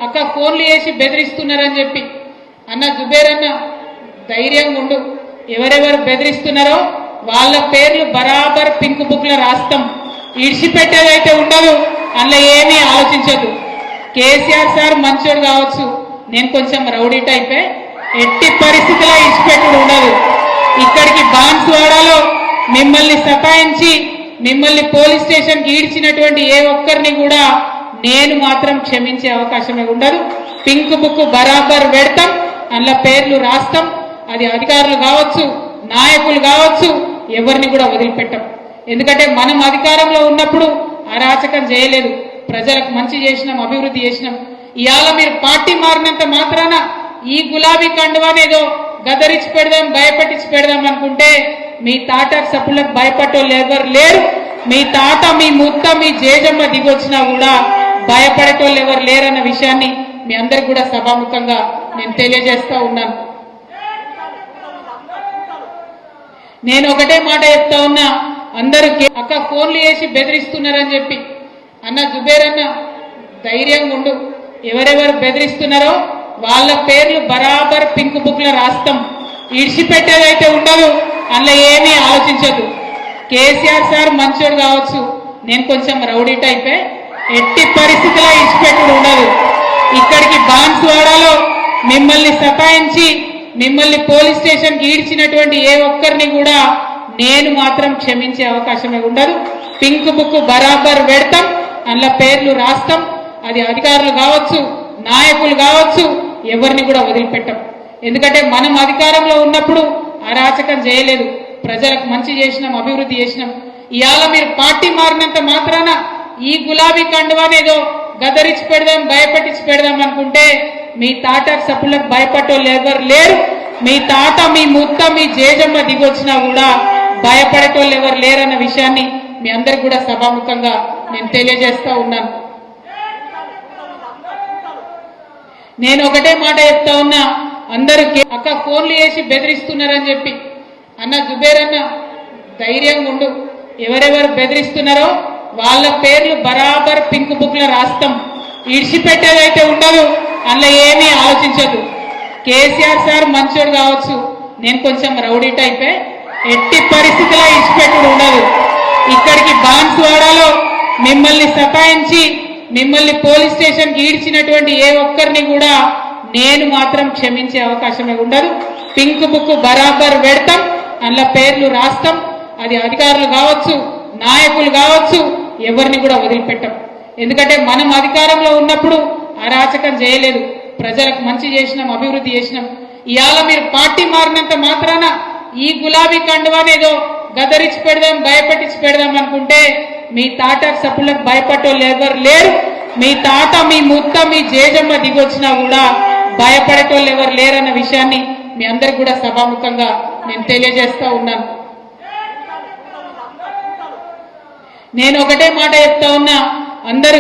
అక్క ఫోన్లు చేసి బెదిరిస్తున్నారని చెప్పి అన్న జుబేర్ అన్న ధైర్యంగా ఉండు. ఎవరెవరు బెదిరిస్తున్నారో వాళ్ళ పేర్లు బరాబర్ పింక్ బుక్ లో రాస్తాం. ఇడిచిపెట్టేదైతే ఉండదు, అందులో ఏమీ ఆలోచించదు. కేసీఆర్ సార్ మంచోడు కావచ్చు, నేను కొంచెం రౌడీ టైపే, ఎట్టి పరిస్థితిలో ఇడిచిపెట్టుడు ఉండదు. ఇక్కడికి బాన్స్వాడలో మిమ్మల్ని సతాయించి మిమ్మల్ని పోలీస్ స్టేషన్ కి ఈడ్చినటువంటి ఏ ఒక్కరిని కూడా నేను మాత్రం క్షమించే అవకాశమే ఉండదు. పింక్ బుక్ బరాబర్ పెడతాం, అందులో పేర్లు రాస్తాం. అది అధికారులు కావచ్చు, నాయకులు కావచ్చు, ఎవరిని కూడా వదిలిపెట్టాం. ఎందుకంటే మనం అధికారంలో ఉన్నప్పుడు అరాచకం చేయలేదు, ప్రజలకు మంచి చేసినాం, అభివృద్ధి చేసినాం. ఇవాళ మీరు పార్టీ మారినంత మాత్రాన ఈ గులాబీ కండువానేదో గదరించి పెడదాం, భయపెట్టించి పెడదాం అనుకుంటే మీ తాటార్ సప్పులకు భయపడేవాళ్ళు ఎవరు లేరు. మీ తాత, మీ ముత్త, మీ జేజమ్మ దిగొచ్చినా కూడా భయపడేటోళ్ళు ఎవరు లేరన్న విషయాన్ని మీ అందరికి కూడా సభాముఖంగా నేను తెలియజేస్తా ఉన్నాను. నేను ఒకటే మాట చెప్తా ఉన్నా, అందరూ అక్క ఫోన్లు చేసి బెదిరిస్తున్నారని చెప్పి అన్న జుబేర్ అన్న ధైర్యంగా ఉండు. ఎవరెవరు బెదిరిస్తున్నారో వాళ్ళ పేర్లు బరాబర్ పింక్ బుక్ లో రాస్తాం. ఇడిచిపెట్టేదైతే ఉండదు, అందులో ఏమీ ఆలోచించదు. కేసీఆర్ సార్ మంచోడు కావచ్చు, నేను కొంచెం రౌడీ టైపే, ఎట్టి పరిస్థితిలో ఇడిచిపెట్టుడు ఉండదు. ఇక్కడికి బాన్స్వాడలో మిమ్మల్ని సతాయించి మిమ్మల్ని పోలీస్ స్టేషన్ కి ఈడ్చినటువంటి ఏ ఒక్కరిని కూడా నేను మాత్రం క్షమించే అవకాశమే ఉండదు. పింక్ బుక్ బరాబర్ పెడతాం, అందులో పేర్లు రాస్తాం. అది అధికారులు కావచ్చు, నాయకులు కావచ్చు, ఎవరిని కూడా వదిలిపెట్టాం. ఎందుకంటే మనం అధికారంలో ఉన్నప్పుడు అరాచకం చేయలేదు, ప్రజలకు మంచి చేసినాం, అభివృద్ధి చేసినాం. ఇవాళ మీరు పార్టీ మారినంత మాత్రాన ఈ గులాబీ కండువానేదో గదరించి పెడదాం, భయపెట్టించి పెడదాం అనుకుంటే మీ తాటార్ సప్పులకు భయపడేవాళ్ళు ఎవరు లేరు. మీ తాత, మీ ముత్త, మీ జేజమ్మ దిగొచ్చినా కూడా భయపడేటోళ్ళు ఎవరు లేరన్న విషయాన్ని మీ అందరికి కూడా సభాముఖంగా నేను తెలియజేస్తా ఉన్నాను. నేను ఒకటే మాట చెప్తా ఉన్నా, అందరూ అక్క ఫోన్లు చేసి బెదిరిస్తున్నారని చెప్పి అన్న జుబేర్ అన్న ధైర్యంగా ఉండు. ఎవరెవరు బెదిరిస్తున్నారో వాళ్ళ పేర్లు బరాబర్ పింక్ బుక్ లో రాస్తాం. ఇడిచిపెట్టేదైతే ఉండదు, అందులో ఏమీ ఆలోచించదు. కేసీఆర్ సార్ మంచోడు కావచ్చు, నేను కొంచెం రౌడీ టైపే, ఎట్టి పరిస్థితిలో ఇడిచిపెట్టుడు ఉండదు. ఇక్కడికి బాన్స్వాడలో మిమ్మల్ని సతాయించి మిమ్మల్ని పోలీస్ స్టేషన్ కి ఈడ్చినటువంటి ఏ ఒక్కరిని కూడా నేను మాత్రం క్షమించే అవకాశమే ఉండదు. పింక్ బుక్ బరాబర్ పెడతాం, అందులో పేర్లు రాస్తాం. అది అధికారులు కావచ్చు, నాయకులు కావచ్చు, ఎవరిని కూడా వదిలిపెట్టాం. ఎందుకంటే మనం అధికారంలో ఉన్నప్పుడు అరాచకం చేయలేదు, ప్రజలకు మంచి చేసినాం, అభివృద్ధి చేసినాం. ఇవాళ మీరు పార్టీ మారినంత మాత్రాన ఈ గులాబీ కండువానేదో గదరించి పెడదాం, భయపెట్టించి పెడదాం అనుకుంటే మీ తాటార్ సప్పులకు భయపడేవాళ్ళు ఎవరు లేరు. మీ తాత, మీ ముత్త, మీ జేజమ్మ దిగొచ్చినా కూడా భయపడేటోళ్ళు ఎవరు లేరన్న విషయాన్ని మీ అందరికి కూడా సభాముఖంగా నేను తెలియజేస్తా ఉన్నాను. నేను ఒకటే మాట చెప్తా ఉన్నా, అందరూ